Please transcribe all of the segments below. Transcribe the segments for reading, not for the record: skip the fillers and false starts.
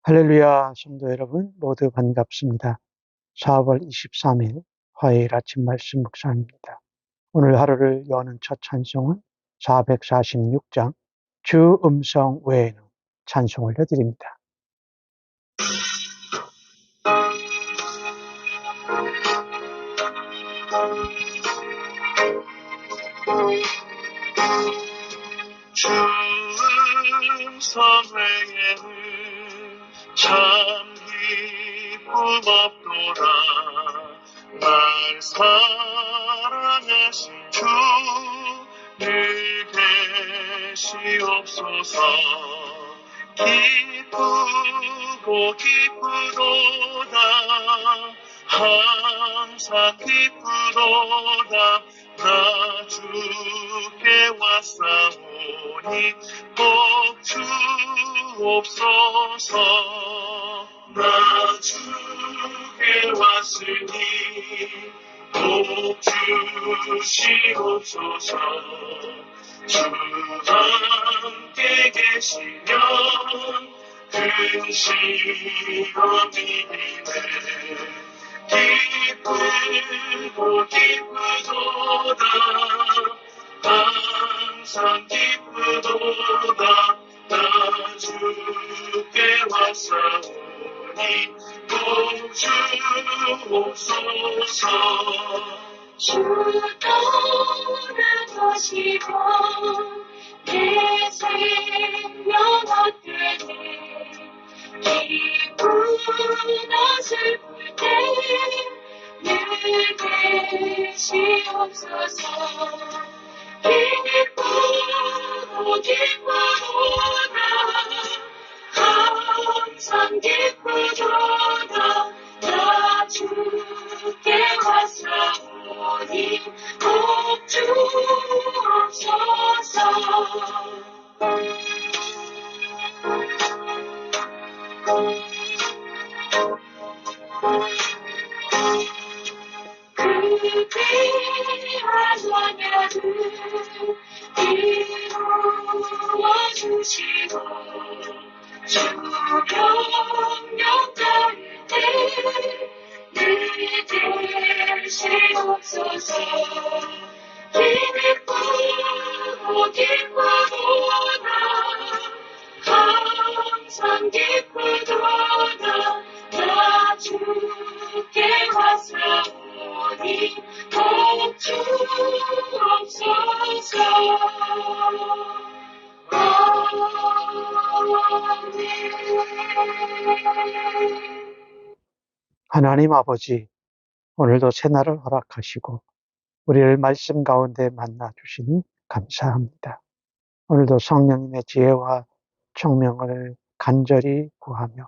할렐루야, 성도 여러분, 모두 반갑습니다. 4월 23일 화요일 아침 말씀 묵상입니다. 오늘 하루를 여는 첫 찬송은 446장 주 음성 외에는 찬송을 해드립니다. 주 음성 외에는 참 기쁨 없도다. 날 사랑하신 주 늘 계시옵소서. 기쁘고 기쁘도다. 항상 기쁘도다. 나 주께 왔사오니 꼭 주옵소서. 나 주께 왔으니 꼭 주시옵소서. 주와 함께 계시면 근심함이네. 기쁘고 기쁘도다. 항상 기쁘도다. 나 주께 왔사오니 꼭 주옵소서. 주 떠나가시고 내 생명 헛되네. 기쁘나 슬플 때 늘 계시옵소서. 기쁘고 기쁘도다. 항상 기쁘도다. 나 주께 왔사오니 꼭 주옵소서. 그대한 원야를 이루어주시고 주 병력 따를 때늘 계시옵소서. 기쁘고 기쁘도다. 항상 기쁘도다. 나 주께 왔사오니 꼭 주옵소서. 하나님 아버지, 오늘도 새날을 허락하시고 우리를 말씀 가운데 만나 주시니 감사합니다. 오늘도 성령님의 지혜와 총명을 간절히 구하며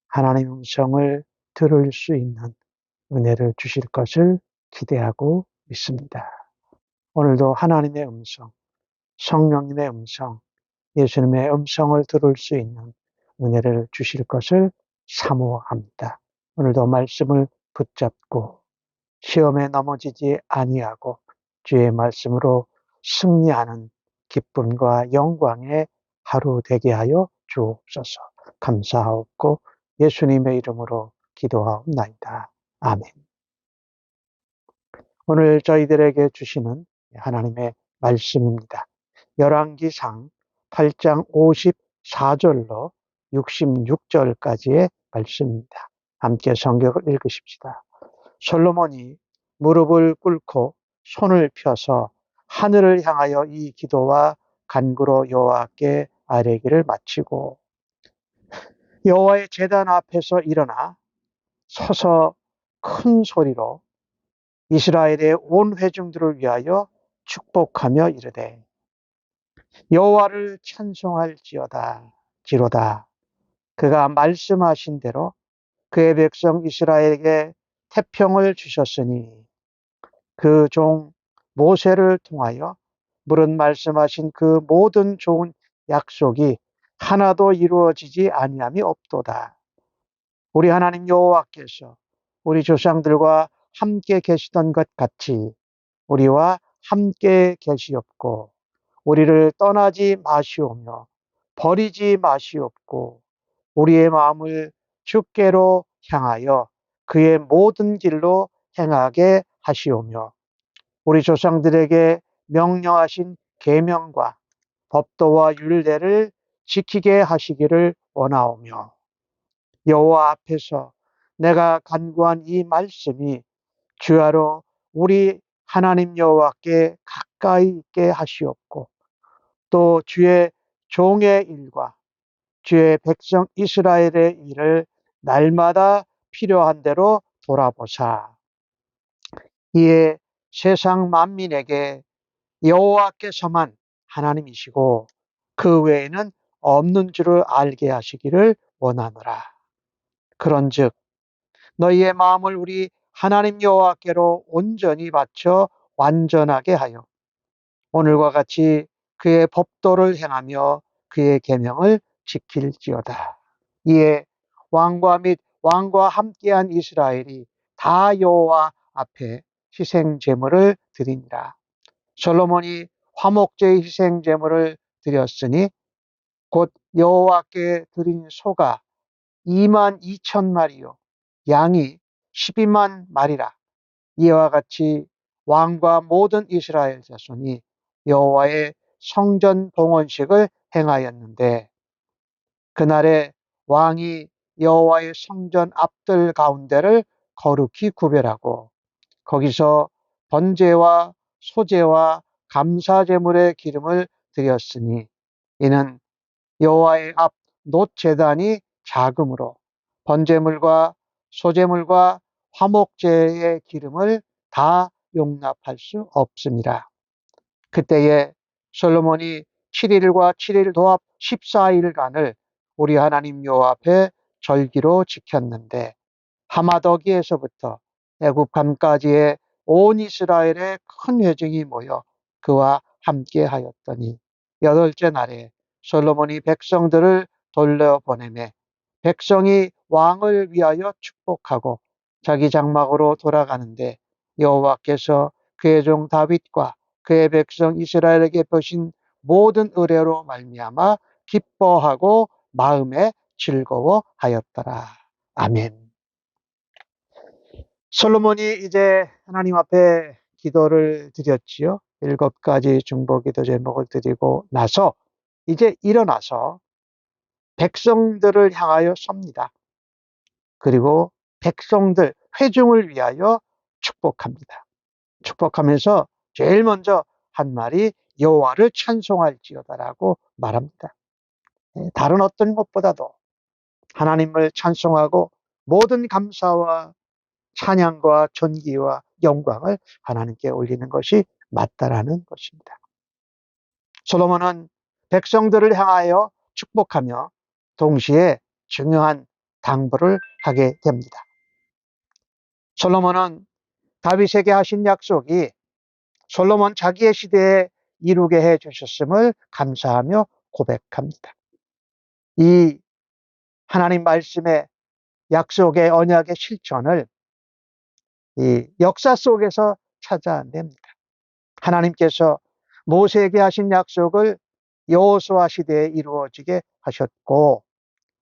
하나님의 음성을 들을 수 있는 은혜를 주실 것을 기대하고 있습니다. 오늘도 하나님의 음성, 성령님의 음성, 예수님의 음성을 들을 수 있는 은혜를 주실 것을 사모합니다. 오늘도 말씀을 붙잡고 시험에 넘어지지 아니하고 주의 말씀으로 승리하는 기쁨과 영광의 하루 되게 하여 주옵소서. 감사하옵고 예수님의 이름으로 기도하옵나이다. 아멘. 오늘 저희들에게 주시는 하나님의 말씀입니다. 열왕기상 8장 54절로 66절까지의 말씀입니다. 함께 성경을 읽으십시다. 솔로몬이 무릎을 꿇고 손을 펴서 하늘을 향하여 이 기도와 간구로 여호와께 아뢰기를 마치고 여호와의 제단 앞에서 일어나 서서 큰 소리로 이스라엘의 온 회중들을 위하여 축복하며 이르되 여호와를 찬송할지어다 지로다. 그가 말씀하신 대로 그의 백성 이스라엘에게 태평을 주셨으니 그 종 모세를 통하여 물은 말씀하신 그 모든 좋은 약속이 하나도 이루어지지 아니함이 없도다. 우리 하나님 여호와께서 우리 조상들과 함께 계시던 것 같이 우리와 함께 계시옵고 우리를 떠나지 마시오며 버리지 마시옵고 우리의 마음을 주께로 향하여 그의 모든 길로 행하게 하시오며 우리 조상들에게 명령하신 계명과 법도와 율례를 지키게 하시기를 원하오며 여호와 앞에서 내가 간구한 이 말씀이 주야로 우리 하나님 여호와께 가까이 있게 하시옵고 또 주의 종의 일과 주의 백성 이스라엘의 일을 날마다 필요한 대로 돌아보사 이에 세상 만민에게 여호와께서만 하나님이시고 그 외에는 없는 줄을 알게 하시기를 원하노라. 그런즉 너희의 마음을 우리 하나님 여호와께로 온전히 바쳐 완전하게 하여 오늘과 같이 그의 법도를 행하며 그의 계명을 지킬지어다. 이에 왕과 및 왕과 함께한 이스라엘이 다 여호와 앞에 희생 제물을 드리니라. 솔로몬이 화목제의 희생 제물을 드렸으니 곧 여호와께 드린 소가 2만 2천 마리요 양이 12만 마리라. 이와 같이 왕과 모든 이스라엘 자손이 여호와의 성전 봉헌식을 행하였는데 그날에 왕이 여호와의 성전 앞들 가운데를 거룩히 구별하고 거기서 번제와 소제와 감사제물의 기름을 드렸으니 이는 여호와의 앞 놋제단이 작으므로 번제물과 소제물과 화목제의 기름을 다 용납할 수 없습니다. 그때에 솔로몬이 7일과 7일 도합 14일간을 우리 하나님 여호와 앞에 절기로 지켰는데 하마더기에서부터 애굽함까지의 온 이스라엘의 큰 회중이 모여 그와 함께 하였더니 여덟째 날에 솔로몬이 백성들을 돌려보내매 백성이 왕을 위하여 축복하고 자기 장막으로 돌아가는데 여호와께서 그의 종 다윗과 그의 백성 이스라엘에게 보신 모든 의뢰로 말미암아 기뻐하고 마음에 즐거워하였더라. 아멘. 솔로몬이 이제 하나님 앞에 기도를 드렸지요. 7가지 중보기도 제목을 드리고 나서 이제 일어나서 백성들을 향하여 섭니다. 그리고 백성들, 회중을 위하여 축복합니다. 축복하면서 제일 먼저 한 말이 여호와를 찬송할지어다라고 말합니다. 다른 어떤 것보다도 하나님을 찬송하고 모든 감사와 찬양과 존귀와 영광을 하나님께 올리는 것이 맞다라는 것입니다. 솔로몬은 백성들을 향하여 축복하며 동시에 중요한 당부를 하게 됩니다. 솔로몬은 다윗에게 하신 약속이 솔로몬 자기의 시대에 이루게 해 주셨음을 감사하며 고백합니다. 이 하나님 말씀의 약속의 언약의 실천을 이 역사 속에서 찾아냅니다. 하나님께서 모세에게 하신 약속을 여호수아 시대에 이루어지게 하셨고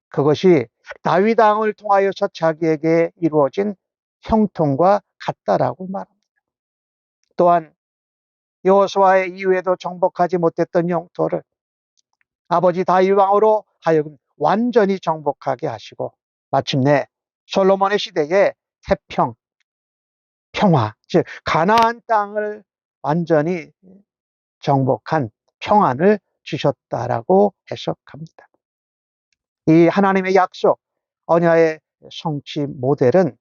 그것이 다윗 왕을 통하여서 자기에게 이루어진 형통과 같다라고 말합니다. 또한 여호수아의 이후에도 정복하지 못했던 영토를 아버지 다윗 왕으로 하여금 완전히 정복하게 하시고 마침내 솔로몬의 시대에 태평, 평화, 즉 가나안 땅을 완전히 정복한 평안을 주셨다라고 해석합니다. 이 하나님의 약속, 언약의 성취 모델은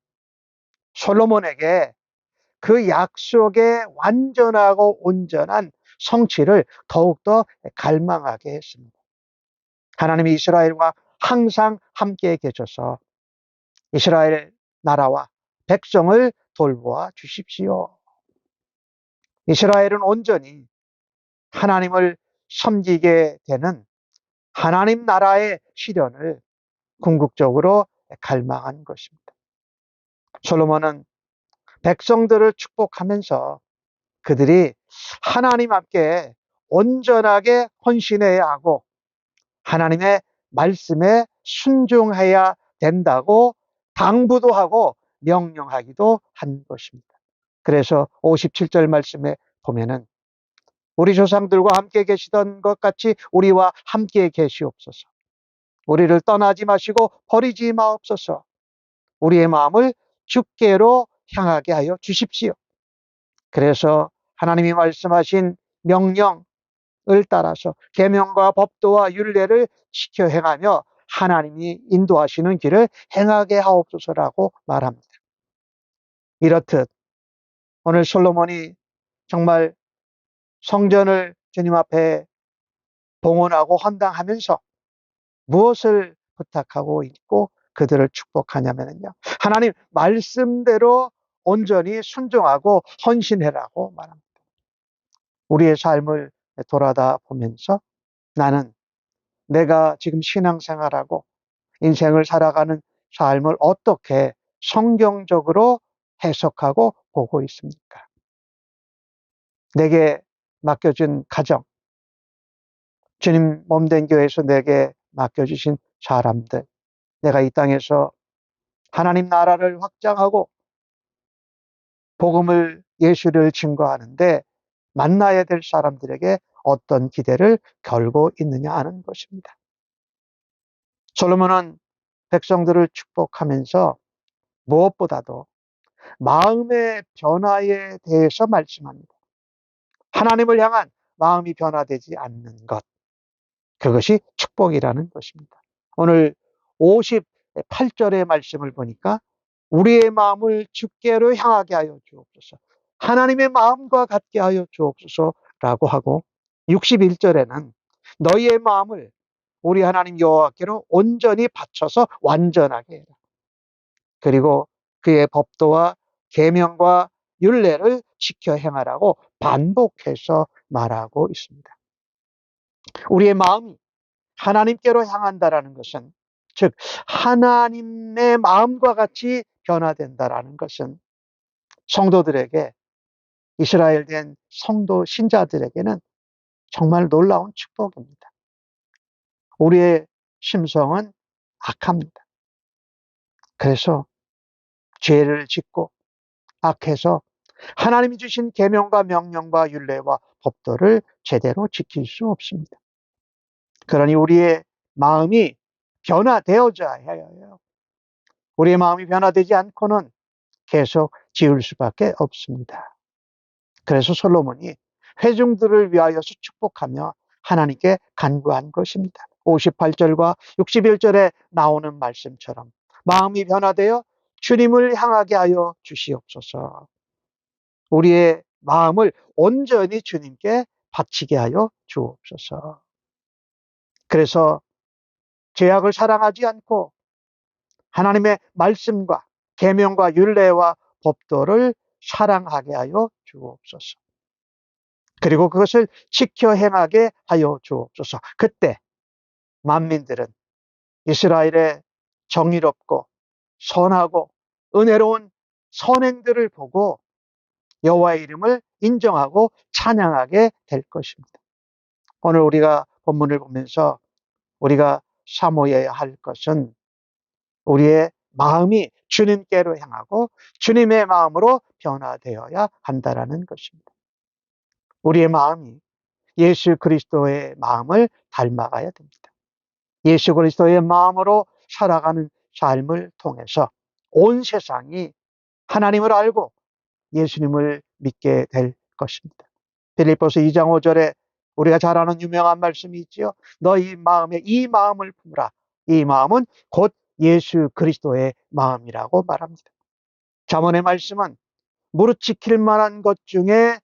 솔로몬에게 그 약속의 완전하고 온전한 성취를 더욱더 갈망하게 했습니다. 하나님이 이스라엘과 항상 함께 계셔서 이스라엘 나라와 백성을 돌보아 주십시오. 이스라엘은 온전히 하나님을 섬기게 되는 하나님 나라의 실현을 궁극적으로 갈망한 것입니다. 솔로몬은 백성들을 축복하면서 그들이 하나님 앞에 온전하게 헌신해야 하고 하나님의 말씀에 순종해야 된다고 당부도 하고 명령하기도 한 것입니다. 그래서 57절 말씀에 보면은 우리 조상들과 함께 계시던 것 같이 우리와 함께 계시옵소서. 우리를 떠나지 마시고 버리지 마옵소서. 우리의 마음을 주께로 향하게 하여 주십시오. 그래서 하나님이 말씀하신 명령을 따라서 계명과 법도와 율례를 지켜 행하며 하나님이 인도하시는 길을 행하게 하옵소서라고 말합니다. 이렇듯 오늘 솔로몬이 정말 성전을 주님 앞에 봉헌하고 헌당하면서 무엇을 부탁하고 있고 그들을 축복하냐면요, 하나님 말씀대로 온전히 순종하고 헌신해라고 말합니다. 우리의 삶을 돌아다 보면서 나는 내가 지금 신앙생활하고 인생을 살아가는 삶을 어떻게 성경적으로 해석하고 보고 있습니까? 내게 맡겨진 가정, 주님 몸된 교회에서 내게 맡겨주신 사람들, 내가 이 땅에서 하나님 나라를 확장하고 복음을, 예수를 증거하는데 만나야 될 사람들에게 어떤 기대를 걸고 있느냐 하는 것입니다. 솔로몬은 백성들을 축복하면서 무엇보다도 마음의 변화에 대해서 말씀합니다. 하나님을 향한 마음이 변화되지 않는 것, 그것이 축복이라는 것입니다. 오늘 58절의 말씀을 보니까 우리의 마음을 주께로 향하게 하여 주옵소서, 하나님의 마음과 같게 하여 주옵소서라고 하고, 61절에는 너희의 마음을 우리 하나님 여호와께로 온전히 바쳐서 완전하게 해라. 그리고 그의 법도와 계명과 율례를 지켜 행하라고 반복해서 말하고 있습니다. 우리의 마음이 하나님께로 향한다라는 것은, 즉 하나님의 마음과 같이 변화된다라는 것은 성도들에게, 이스라엘 된 성도 신자들에게는 정말 놀라운 축복입니다. 우리의 심성은 악합니다. 그래서 죄를 짓고 악해서 하나님이 주신 계명과 명령과 율례와 법도를 제대로 지킬 수 없습니다. 그러니 우리의 마음이 변화되어져야 해요. 우리의 마음이 변화되지 않고는 계속 지을 수밖에 없습니다. 그래서 솔로몬이 회중들을 위하여서 축복하며 하나님께 간구한 것입니다. 58절과 61절에 나오는 말씀처럼 마음이 변화되어 주님을 향하게 하여 주시옵소서. 우리의 마음을 온전히 주님께 바치게 하여 주옵소서. 그래서 죄악을 사랑하지 않고 하나님의 말씀과 계명과 율례와 법도를 사랑하게 하여 주옵소서. 그리고 그것을 지켜 행하게 하여 주옵소서. 그때 만민들은 이스라엘의 정의롭고 선하고 은혜로운 선행들을 보고 여호와의 이름을 인정하고 찬양하게 될 것입니다. 오늘 우리가 본문을 보면서 우리가 사모해야 할 것은 우리의 마음이 주님께로 향하고 주님의 마음으로 변화되어야 한다는 것입니다. 우리의 마음이 예수 그리스도의 마음을 닮아가야 됩니다. 예수 그리스도의 마음으로 살아가는 삶을 통해서 온 세상이 하나님을 알고 예수님을 믿게 될 것입니다. 빌립보서 2장 5절에 우리가 잘 아는 유명한 말씀이 있지요. 너희 마음에 이 마음을 품으라. 이 마음은 곧 예수 그리스도의 마음이라고 말합니다. 잠언의 말씀은 무릇 지킬 만한 것 중에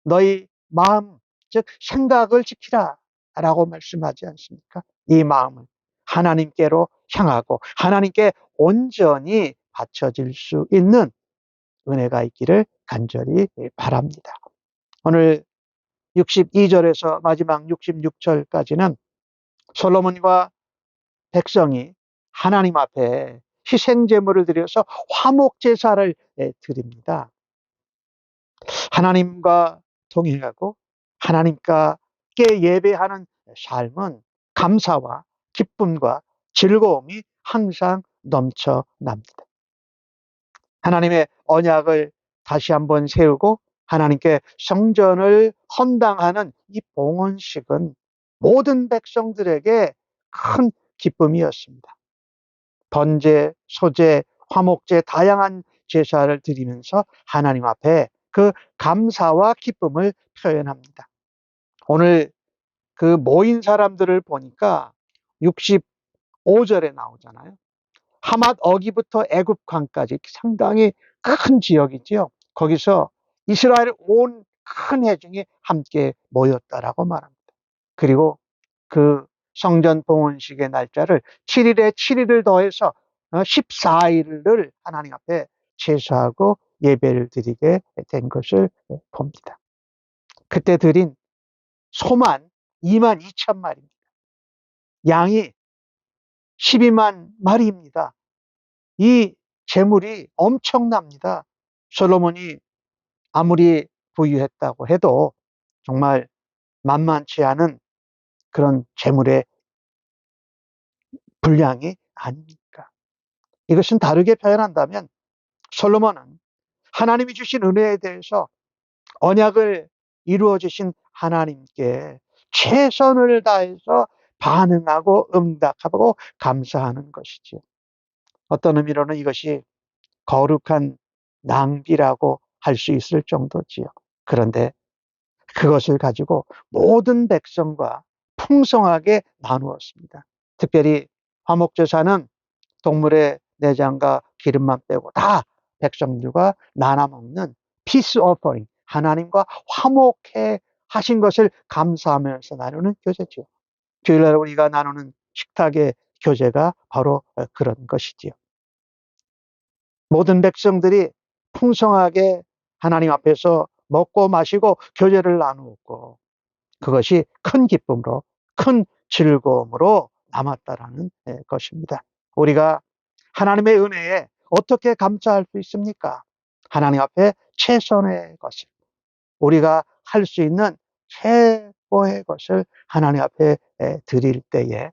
너희 마음, 즉 생각을 지키라 라고 말씀하지 않습니까? 이 마음을 하나님께로 향하고 하나님께 온전히 바쳐질 수 있는 은혜가 있기를 간절히 바랍니다. 오늘 62절에서 마지막 66절까지는 솔로몬과 백성이 하나님 앞에 희생제물을 드려서 화목제사를 드립니다. 하나님과 동행하고 하나님께 예배하는 삶은 감사와 기쁨과 즐거움이 항상 넘쳐납니다. 하나님의 언약을 다시 한번 세우고 하나님께 성전을 헌당하는 이 봉헌식은 모든 백성들에게 큰 기쁨이었습니다. 번제, 소제, 화목제 다양한 제사를 드리면서 하나님 앞에 그 감사와 기쁨을 표현합니다. 오늘 그 모인 사람들을 보니까 65절에 나오잖아요. 하맛 어기부터 애굽강까지 상당히 큰 지역이지요. 거기서 이스라엘 온 큰 회중이 함께 모였다라고 말합니다. 그리고 그 성전 봉헌식의 날짜를 7일에 7일을 더해서 14일을 하나님 앞에 제사하고 예배를 드리게 된 것을 봅니다. 그때 드린 소만 2만 2천 마리입니다. 양이 12만 마리입니다. 이 재물이 엄청납니다. 솔로몬이 아무리 부유했다고 해도 정말 만만치 않은 그런 재물의 분량이 아닙니까? 이것은 다르게 표현한다면 솔로몬은 하나님이 주신 은혜에 대해서 언약을 이루어 주신 하나님께 최선을 다해서 반응하고 응답하고 감사하는 것이지요. 어떤 의미로는 이것이 거룩한 낭비라고 할 수 있을 정도지요. 그런데 그것을 가지고 모든 백성과 풍성하게 나누었습니다. 특별히 화목제사는 동물의 내장과 기름만 빼고 다 백성들과 나눠 먹는 피스 오퍼링, 하나님과 화목해 하신 것을 감사하면서 나누는 교제지요. 주일날 우리가 나누는 식탁의 교제가 바로 그런 것이지요. 모든 백성들이 풍성하게 하나님 앞에서 먹고 마시고 교제를 나누었고 그것이 큰 기쁨으로 큰 즐거움으로 남았다라는 것입니다. 우리가 하나님의 은혜에 어떻게 감사할 수 있습니까? 하나님 앞에 최선의 것을 우리가 할 수 있는 최고의 것을 하나님 앞에 드릴 때에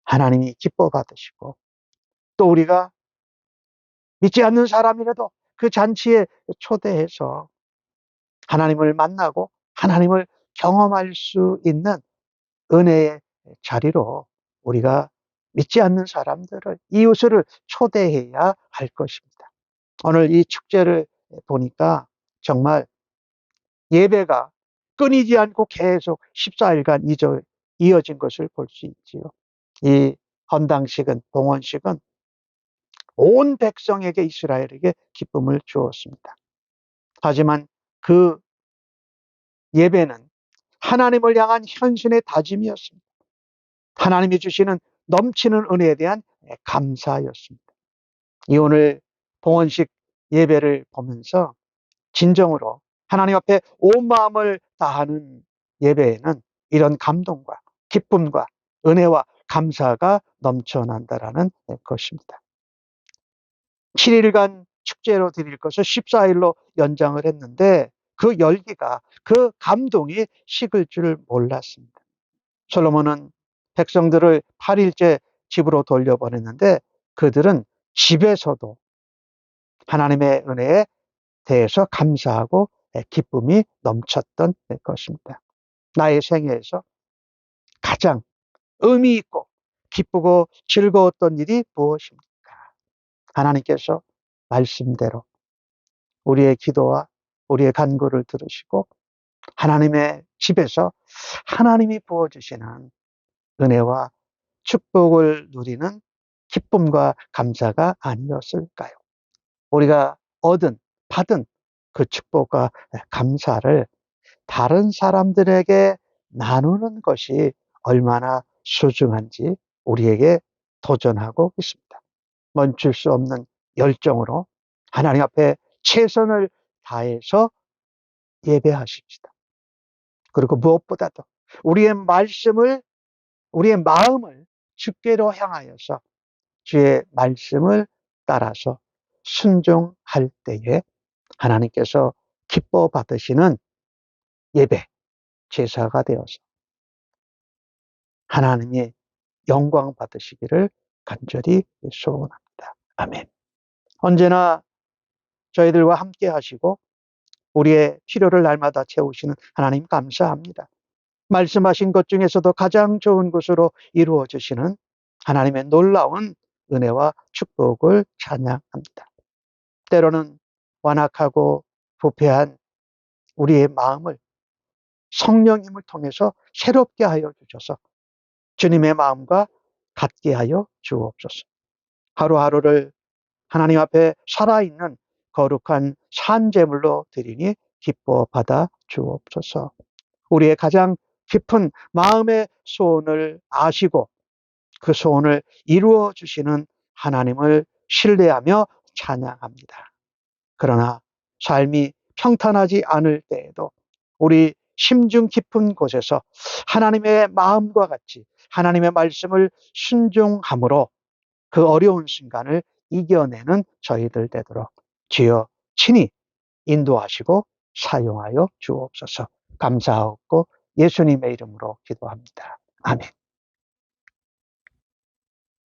하나님이 기뻐 받으시고 또 우리가 믿지 않는 사람이라도 그 잔치에 초대해서 하나님을 만나고 하나님을 경험할 수 있는 은혜의 자리로 우리가 믿지 않는 사람들을, 이웃을 초대해야 할 것입니다. 오늘 이 축제를 보니까 정말 예배가 끊이지 않고 계속 14일간 이어진 것을 볼 수 있지요. 이 헌당식은, 봉헌식은 온 백성에게, 이스라엘에게 기쁨을 주었습니다. 하지만 그 예배는 하나님을 향한 현신의 다짐이었습니다. 하나님이 주시는 넘치는 은혜에 대한 감사였습니다. 이 오늘 봉헌식 예배를 보면서 진정으로 하나님 앞에 온 마음을 다하는 예배에는 이런 감동과 기쁨과 은혜와 감사가 넘쳐난다라는 것입니다. 7일간 축제로 드릴 것을 14일로 연장을 했는데 그 열기가, 그 감동이 식을 줄 몰랐습니다. 솔로몬은 백성들을 8일째 집으로 돌려보냈는데 그들은 집에서도 하나님의 은혜에 대해서 감사하고 기쁨이 넘쳤던 것입니다. 나의 생애에서 가장 의미 있고 기쁘고 즐거웠던 일이 무엇입니까? 하나님께서 말씀대로 우리의 기도와 우리의 간구를 들으시고 하나님의 집에서 하나님이 부어주시는 은혜와 축복을 누리는 기쁨과 감사가 아니었을까요? 우리가 받은 그 축복과 감사를 다른 사람들에게 나누는 것이 얼마나 소중한지 우리에게 도전하고 있습니다. 멈출 수 없는 열정으로 하나님 앞에 최선을 다해서 예배하십시다. 그리고 무엇보다도 우리의 마음을 주께로 향하여서 주의 말씀을 따라서 순종할 때에 하나님께서 기뻐 받으시는 예배, 제사가 되어서 하나님이 영광 받으시기를 간절히 소원합니다. 아멘. 언제나 저희들과 함께 하시고 우리의 필요를 날마다 채우시는 하나님 감사합니다. 말씀하신 것 중에서도 가장 좋은 것으로 이루어 주시는 하나님의 놀라운 은혜와 축복을 찬양합니다. 때로는 완악하고 부패한 우리의 마음을 성령님을 통해서 새롭게 하여 주셔서 주님의 마음과 같게 하여 주옵소서. 하루하루를 하나님 앞에 살아있는 거룩한 산제물로 드리니 기뻐 받아 주옵소서. 우리의 가장 깊은 마음의 소원을 아시고 그 소원을 이루어 주시는 하나님을 신뢰하며 찬양합니다. 그러나 삶이 평탄하지 않을 때에도 우리 심중 깊은 곳에서 하나님의 마음과 같이 하나님의 말씀을 순종함으로 그 어려운 순간을 이겨내는 저희들 되도록 주여 친히 인도하시고 사용하여 주옵소서. 감사하고 예수님의 이름으로 기도합니다. 아멘.